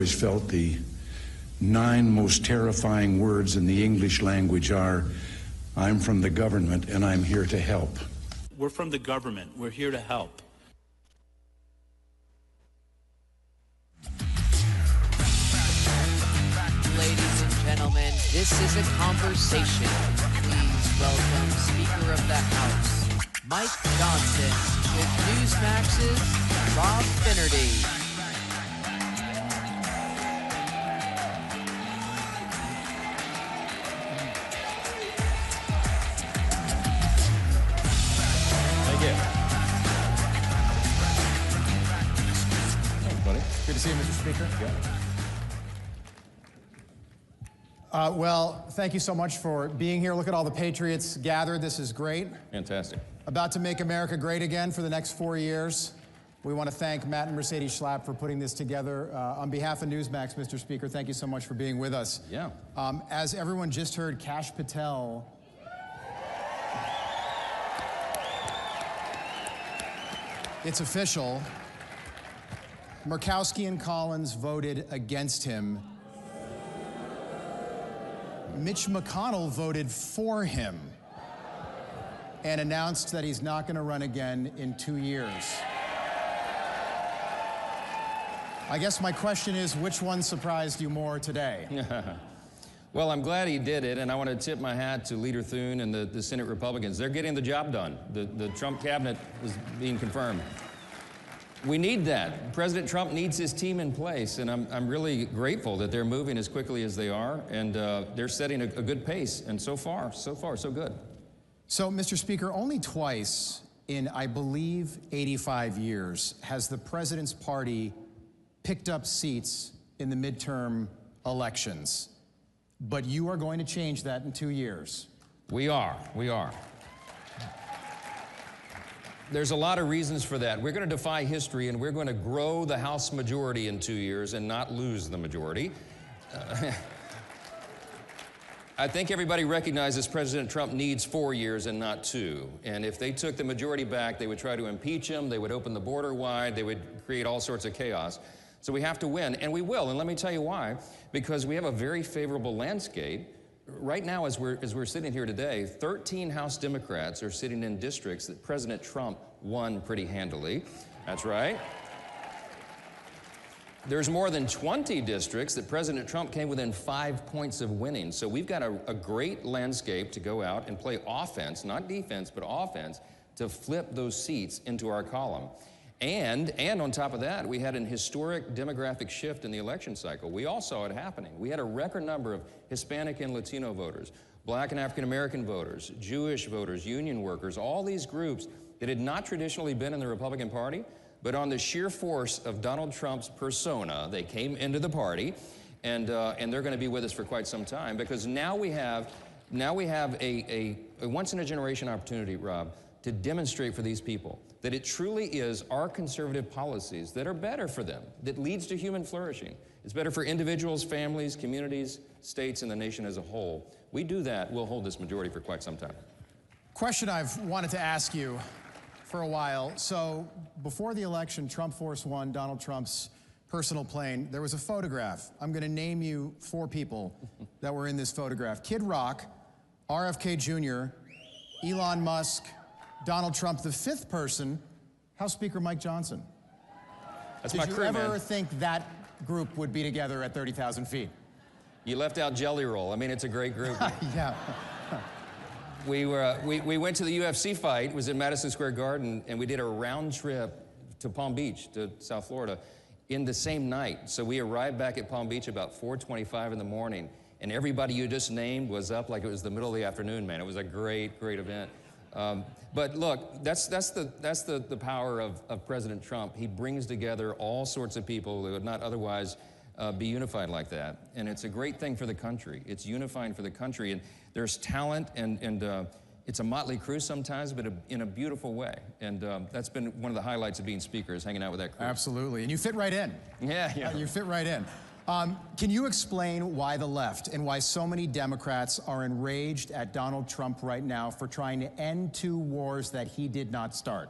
always felt the 9 most terrifying words in the English language are, I'm from the government and I'm here to help. We're from the government. We're here to help. Ladies and gentlemen, this is a conversation. Please welcome Speaker of the House, Mike Johnson, with Newsmax's Rob Finnerty. Good to see you, Mr. Speaker. Well, thank you so much for being here. Look at all the patriots gathered. This is great. Fantastic. About to make America great again for the next 4 years. We want to thank Matt and Mercedes Schlapp for putting this together. On behalf of Newsmax, Mr. Speaker, thank you so much for being with us. Yeah. As everyone just heard, Kash Patel it's official. Murkowski and Collins voted against him. Mitch McConnell voted for him and announced that he's not going to run again in 2 years. I guess my question is, which one surprised you more today? Well, I'm glad he did it, and I want to tip my hat to Leader Thune and the Senate Republicans. They're getting the job done. The Trump cabinet is being confirmed. We need that. President Trump needs his team in place, and I'm really grateful that they're moving as quickly as they are, and they're setting a good pace, and so far, so good. So, Mr. Speaker, only twice in, I believe, 85 years has the president's party picked up seats in the midterm elections. But you are going to change that in 2 years. We are. There's a lot of reasons for that. We're going to defy history, and we're going to grow the House majority in 2 years and not lose the majority. I think everybody recognizes President Trump needs 4 years and not 2. And if they took the majority back, they would try to impeach him, they would open the border wide, they would create all sorts of chaos. So we have to win, and we will, and let me tell you why. Because we have a very favorable landscape. Right now, as we're sitting here today, 13 House Democrats are sitting in districts that President Trump won pretty handily. That's right. There's more than 20 districts that President Trump came within 5 points of winning. So we've got a great landscape to go out and play offense, not defense, but offense, to flip those seats into our column. And on top of that, we had an historic demographic shift in the election cycle. We all saw it happening. We had a record number of Hispanic and Latino voters, Black and African American voters, Jewish voters, union workers, all these groups that had not traditionally been in the Republican Party, but on the sheer force of Donald Trump's persona, they came into the party, and they're going to be with us for quite some time, because now we have a once-in-a-generation opportunity, Rob, to demonstrate for these people that it truly is our conservative policies that are better for them, that leads to human flourishing. It's better for individuals, families, communities, states, and the nation as a whole. We do that, we'll hold this majority for quite some time. Question I've wanted to ask you for a while. So before the election, Trump Force One, Donald Trump's personal plane, there was a photograph. I'm going to name you 4 people that were in this photograph. Kid Rock, RFK Jr., Elon Musk, Donald Trump. The 5th person, House Speaker Mike Johnson. That's my crew, man. Did you ever think that group would be together at 30,000 feet? You left out Jelly Roll. I mean, it's a great group. Yeah. We went to the UFC fight. It was in Madison Square Garden, and we did a round trip to Palm Beach, to South Florida, in the same night. So we arrived back at Palm Beach about 4:25 in the morning, and everybody you just named was up like it was the middle of the afternoon, man. It was a great event. But look, that's the power of President Trump. He brings together all sorts of people who would not otherwise be unified like that. And it's a great thing for the country. It's unifying for the country. And there's talent, and it's a motley crew sometimes, but in a beautiful way. And that's been one of the highlights of being Speaker, is hanging out with that crew. Absolutely. And you fit right in. Yeah. You fit right in. Can you explain why the left and why so many Democrats are enraged at Donald Trump right now for trying to end 2 wars that he did not start?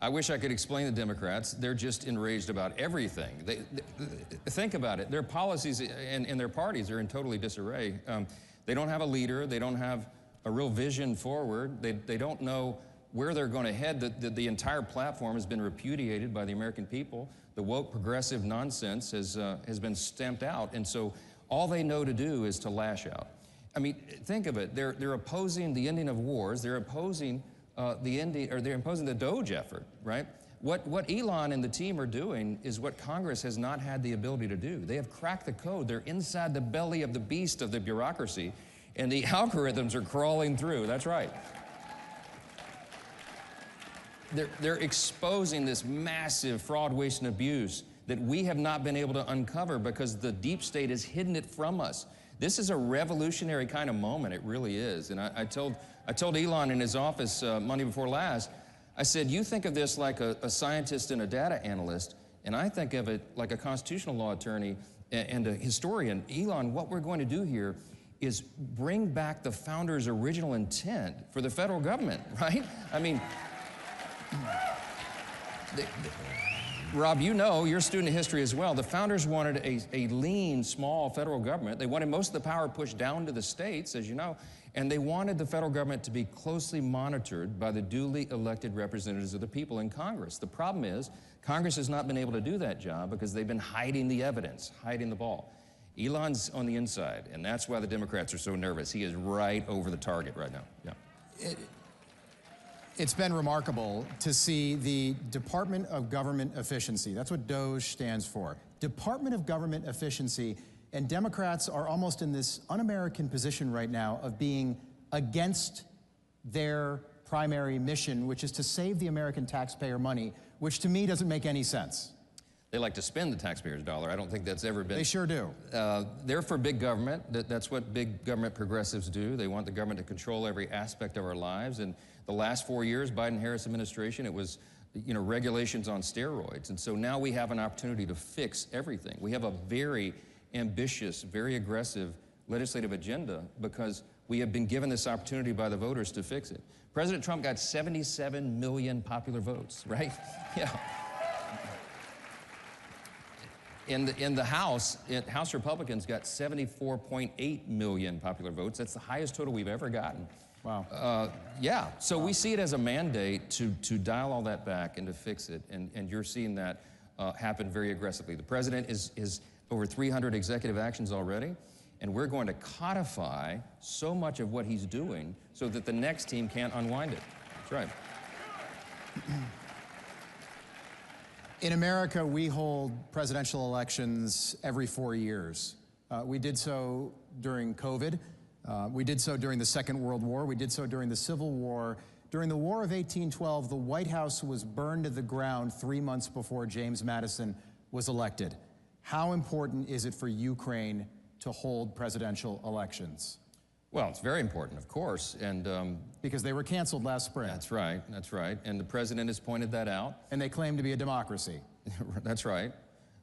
I wish I could explain the Democrats. They're just enraged about everything. Think about it. Their policies and their parties are in totally disarray. They don't have a leader. They don't have a real vision forward. They don't know where they're going to head. The entire platform has been repudiated by the American people. The woke progressive nonsense has been stamped out. And so all they know to do is to lash out. I mean, think of it. They're opposing the ending of wars. They're opposing they're imposing the Doge effort, right? What Elon and the team are doing is what Congress has not had the ability to do. They have cracked the code. They're inside the belly of the beast of the bureaucracy, and the algorithms are crawling through. That's right. They're exposing this massive fraud, waste, and abuse that we have not been able to uncover because the deep state has hidden it from us. This is a revolutionary kind of moment. It really is. And I told Elon in his office Monday before last, I said, you think of this like a scientist and a data analyst, and I think of it like a constitutional law attorney and a historian. Elon, what we're going to do here is bring back the founders' original intent for the federal government, right? I mean, Rob, you know, you're a student of history as well. The founders wanted a lean, small federal government. They wanted most of the power pushed down to the states, as you know, and they wanted the federal government to be closely monitored by the duly elected representatives of the people in Congress. The problem is, Congress has not been able to do that job because they've been hiding the evidence, hiding the ball. Elon's on the inside, and that's why the Democrats are so nervous. He is right over the target right now. Yeah. It's been remarkable to see the Department of Government Efficiency. That's what DOGE stands for. Department of Government Efficiency, and Democrats are almost in this un-American position right now of being against their primary mission, which is to save the American taxpayer money, which to me doesn't make any sense. They like to spend the taxpayer's dollar. I don't think that's ever been... They sure do. They're for big government. That's what big government progressives do. They want the government to control every aspect of our lives. And the last 4 years, Biden-Harris administration, it was, regulations on steroids. And so now we have an opportunity to fix everything. We have a very ambitious, very aggressive legislative agenda because we have been given this opportunity by the voters to fix it. President Trump got 77 million popular votes, right? Yeah. In the House, House Republicans got 74.8 million popular votes. That's the highest total we've ever gotten. Wow. Yeah, so we see it as a mandate to dial all that back and to fix it, and you're seeing that happen very aggressively. The president is over 300 executive actions already, and we're going to codify so much of what he's doing so that the next team can't unwind it. That's right. In America, we hold presidential elections every 4 years. We did so during COVID. We did so during the Second World War. We did so during the Civil War. During the War of 1812, the White House was burned to the ground 3 months before James Madison was elected. How important is it for Ukraine to hold presidential elections? Well, it's very important, of course, and... because they were canceled last spring. That's right, and the president has pointed that out. And they claim to be a democracy. That's right.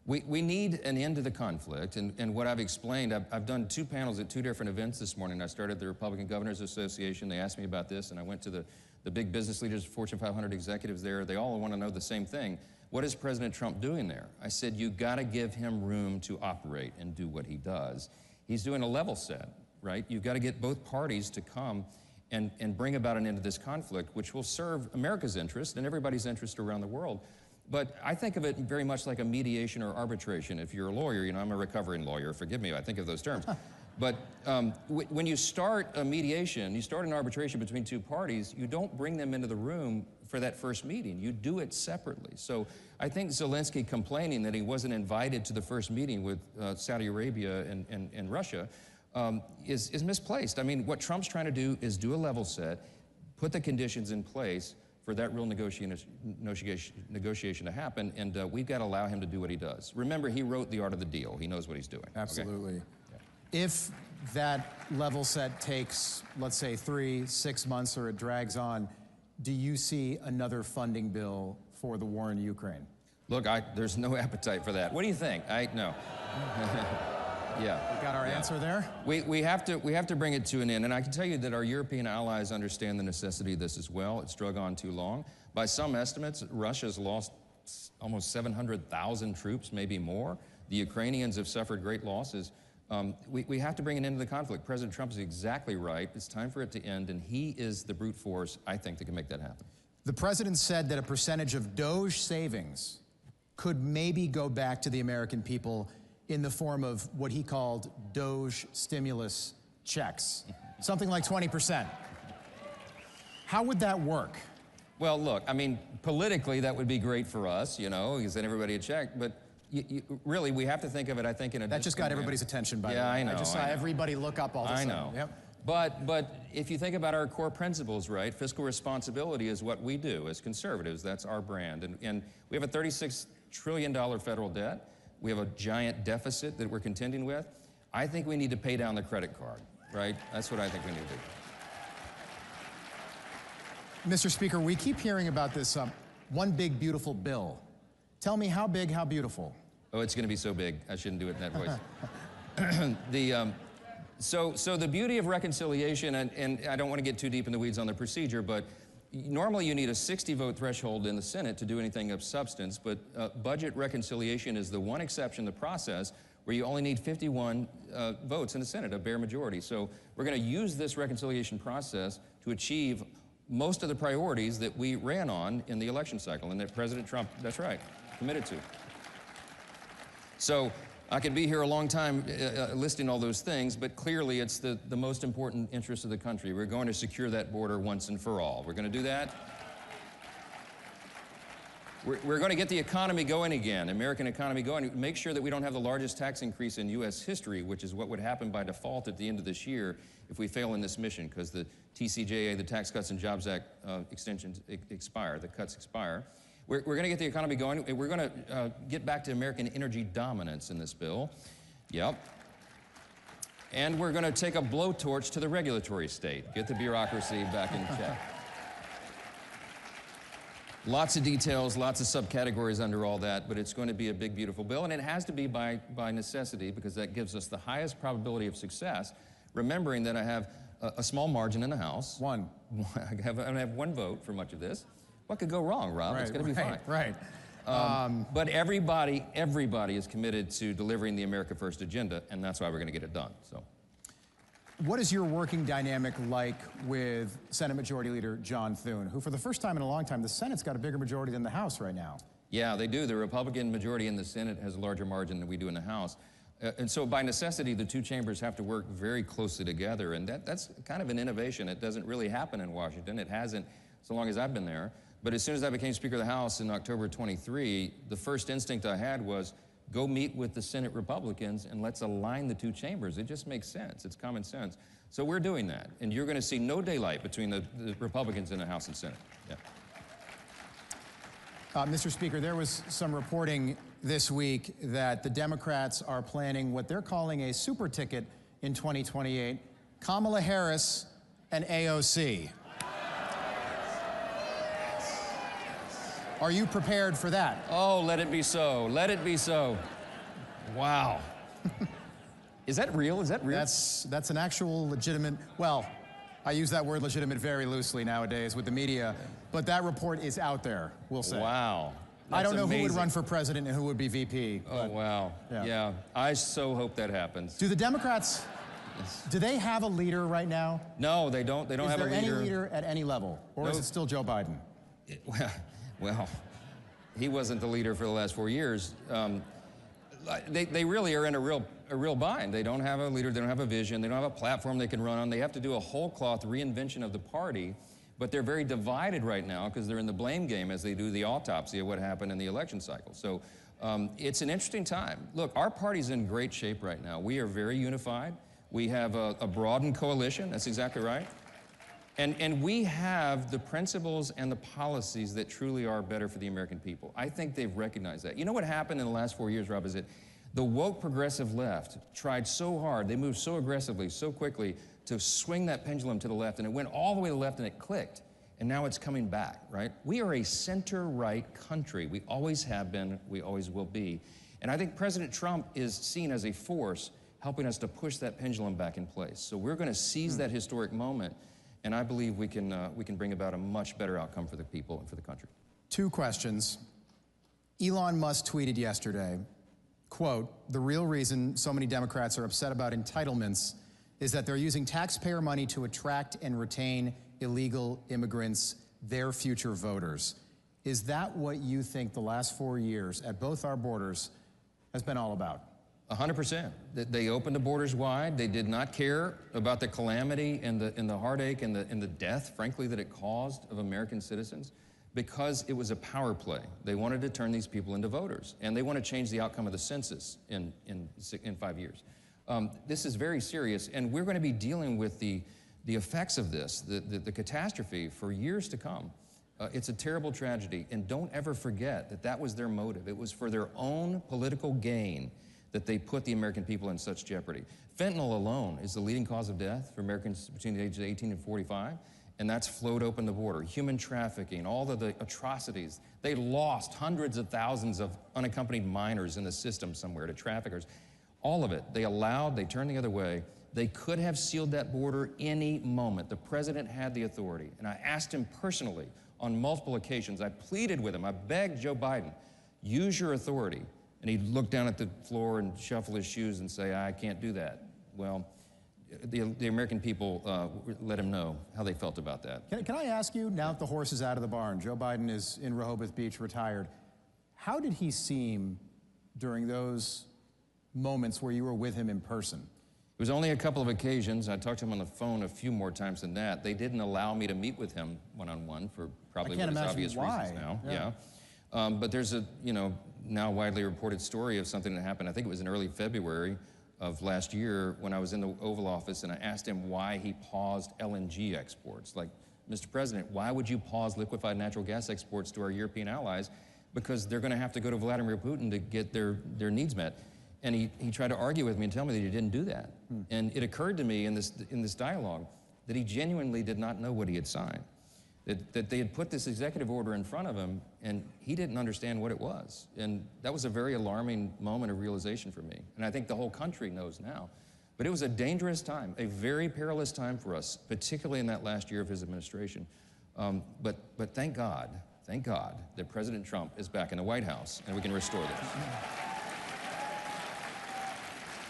We need an end to the conflict, and what I've explained, I've done 2 panels at 2 different events this morning. I started the Republican Governors Association. They asked me about this, and I went to the big business leaders, Fortune 500 executives there. They all want to know the same thing. What is President Trump doing there? I said, you got to give him room to operate and do what he does. He's doing a level set, right? You've got to get both parties to come and bring about an end to this conflict, which will serve America's interest and everybody's interest around the world. But I think of it very much like a mediation or arbitration. If you're a lawyer, I'm a recovering lawyer, forgive me, I think of those terms. But when you start a mediation, you start an arbitration between 2 parties, you don't bring them into the room for that first meeting. You do it separately. So I think Zelensky complaining that he wasn't invited to the first meeting with Saudi Arabia and Russia is misplaced. I mean, what Trump's trying to do is do a level set, put the conditions in place for that real negotiation to happen, and we've got to allow him to do what he does. Remember, he wrote The Art of the Deal. He knows what he's doing. Absolutely. Okay? If that level set takes, let's say, 3, 6 months, or it drags on, do you see another funding bill for the war in Ukraine? Look, there's no appetite for that. What do you think? No. Yeah. We got our answer there. We have to bring it to an end, and I can tell you that our European allies understand the necessity of this as well. It's drug on too long. By some estimates, Russia's lost almost 700,000 troops, maybe more. The Ukrainians have suffered great losses. We have to bring an end to the conflict. President Trump is exactly right. It's time for it to end, and he is the brute force, I think, that can make that happen. The president said that a percentage of DOGE savings could maybe go back to the American people in the form of what he called DOGE stimulus checks, something like 20%. How would that work? Well, look, I mean, politically, that would be great for us, you know, you send everybody a check, but really, we have to think of it, I think, in a... That just got everybody's attention, by the way. Yeah, I know. I just saw everybody look up all of a sudden. I know. Yep. But if you think about our core principles, right, fiscal responsibility is what we do as conservatives. That's our brand. And we have a $36 trillion federal debt. We have a giant deficit that we're contending with. I think we need to pay down the credit card, right? That's what I think we need to do. Mr. Speaker, we keep hearing about this one big, beautiful bill. Tell me how big, how beautiful? Oh, it's going to be so big. I shouldn't do it in that voice. So the beauty of reconciliation, and I don't want to get too deep in the weeds on the procedure, but normally you need a 60-vote threshold in the Senate to do anything of substance, but budget reconciliation is the one exception to the process where you only need 51 votes in the Senate, a bare majority. So we're going to use this reconciliation process to achieve most of the priorities that we ran on in the election cycle and that President Trump, that's right, committed to. So I could be here a long time listing all those things, but clearly it's the most important interest of the country. We're going to secure that border once and for all. We're going to do that. We're going to get the economy going again, American economy going, make sure that we don't have the largest tax increase in U.S. history, which is what would happen by default at the end of this year if we fail in this mission, because the TCJA, the Tax Cuts and Jobs Act extensions expire, the cuts expire. We're going to get the economy going. We're going to get back to American energy dominance in this bill. Yep. And we're going to take a blowtorch to the regulatory state, get the bureaucracy back in check. Lots of details, lots of subcategories under all that, but it's going to be a big, beautiful bill, and it has to be by necessity because that gives us the highest probability of success, remembering that I have a small margin in the House. One. I have one vote for much of this. What could go wrong, Rob? Right, it's going to be fine. Right. But everybody is committed to delivering the America First agenda, and that's why we're going to get it done. So, what is your working dynamic like with Senate Majority Leader John Thune, who for the first time in a long time, the Senate's got a bigger majority than the House right now? Yeah, they do. The Republican majority in the Senate has a larger margin than we do in the House. And so by necessity, the two chambers have to work very closely together, and that's kind of an innovation. It doesn't really happen in Washington. It hasn't so long as I've been there. But as soon as I became Speaker of the House in October 23, the first instinct I had was go meet with the Senate Republicans and let's align the two chambers. It just makes sense. It's common sense. So we're doing that. And you're going to see no daylight between the Republicans in the House and Senate. Yeah. Mr. Speaker, there was some reporting this week that the Democrats are planning what they're calling a super ticket in 2028, Kamala Harris and AOC. Are you prepared for that? Oh, let it be so. Let it be so. Wow. Is that real? Is that real? That's an actual legitimate, well, I use that word legitimate very loosely nowadays with the media, but that report is out there, we'll say. Wow. That's I don't know amazing. who would run for president and who would be VP. Oh, wow. Yeah. I so hope that happens. Do the Democrats, do they have a leader right now? No, they don't. They don't have a leader. Is there any leader at any level, or is it still Joe Biden? Well, he wasn't the leader for the last 4 years. They really are in a real bind. They don't have a leader, they don't have a vision, they don't have a platform they can run on. They have to do a whole cloth reinvention of the party, but they're very divided right now because they're in the blame game as they do the autopsy of what happened in the election cycle. So it's an interesting time. Look, our party's in great shape right now. We are very unified. We have a broadened coalition, that's exactly right. And we have the principles and the policies that truly are better for the American people. I think they've recognized that. You know what happened in the last 4 years, Rob, is that the woke progressive left tried so hard, they moved so aggressively, so quickly to swing that pendulum to the left, and it went all the way to the left and it clicked. And now it's coming back, right? We are a center-right country. We always have been, we always will be. And I think President Trump is seen as a force helping us to push that pendulum back in place. So we're going to seize that historic moment, and I believe we can bring about a much better outcome for the people and for the country. 2 questions. Elon Musk tweeted yesterday, quote, "The real reason so many Democrats are upset about entitlements is that they're using taxpayer money to attract and retain illegal immigrants, their future voters." Is that what you think the last 4 years at both our borders has been all about? 100%. They opened the borders wide. They did not care about the calamity and the heartache and the death, frankly, that it caused of American citizens, because it was a power play. They wanted to turn these people into voters, and they want to change the outcome of the census in 5 years. This is very serious, and we're going to be dealing with the effects of this, the catastrophe for years to come. It's a terrible tragedy, and don't ever forget that that was their motive. It was for their own political gain that they put the American people in such jeopardy. Fentanyl alone is the leading cause of death for Americans between the ages of 18 and 45, and that's flowed open the border. Human trafficking, all of the atrocities. They lost hundreds of thousands of unaccompanied minors in the system somewhere to traffickers. All of it, they turned the other way. They could have sealed that border any moment. The president had the authority, and I asked him personally on multiple occasions. I pleaded with him. I begged Joe Biden, use your authority. And he'd look down at the floor and shuffle his shoes and say, I can't do that. Well, the American people let him know how they felt about that. Can I ask you, now that the horse is out of the barn, Joe Biden is in Rehoboth Beach, retired, how did he seem during those moments where you were with him in person? It was only a couple of occasions. I talked to him on the phone a few more times than that. They didn't allow me to meet with him one-on-one for probably what is obvious reasons now. Yeah. But there's a, now widely reported story of something that happened, I think it was in early February of last year, when I was in the Oval Office and I asked him why he paused LNG exports. Like, Mr. President, why would you pause liquefied natural gas exports to our European allies? Because they're going to have to go to Vladimir Putin to get their needs met. And he tried to argue with me and tell me that he didn't do that. And it occurred to me in this dialogue that he genuinely did not know what he had signed. That they had put this executive order in front of him, and he didn't understand what it was. And that was a very alarming moment of realization for me. And I think the whole country knows now. But it was a dangerous time, a very perilous time for us, particularly in that last year of his administration. But thank God that President Trump is back in the White House, and we can restore this.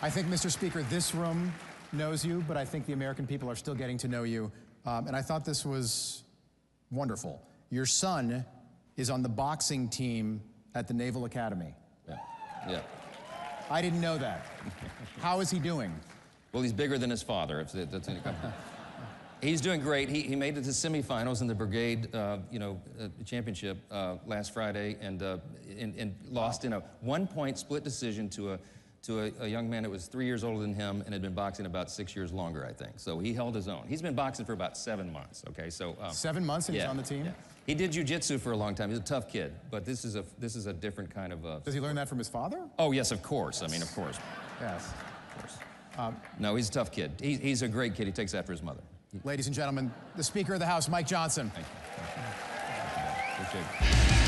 I think, Mr. Speaker, this room knows you, but I think the American people are still getting to know you. And I thought this was wonderful. Your son is on the boxing team at the Naval Academy. Yeah. I didn't know that. How is he doing? Well, he's bigger than his father. He's doing great. He made it to semifinals in the brigade, championship last Friday, and lost in a 1-point split decision to a young man that was 3 years older than him and had been boxing about 6 years longer, I think. So he held his own. He's been boxing for about 7 months, okay? So 7 months and he's on the team? Yeah. He did jiu-jitsu for a long time. He's a tough kid, but this is a different kind of... Does he learn that from his father? Oh, yes, of course. I mean, of course. Yes. Of course. No, he's a tough kid. He's a great kid. He takes after his mother. Ladies and gentlemen, the Speaker of the House, Mike Johnson. Thank you. Appreciate it.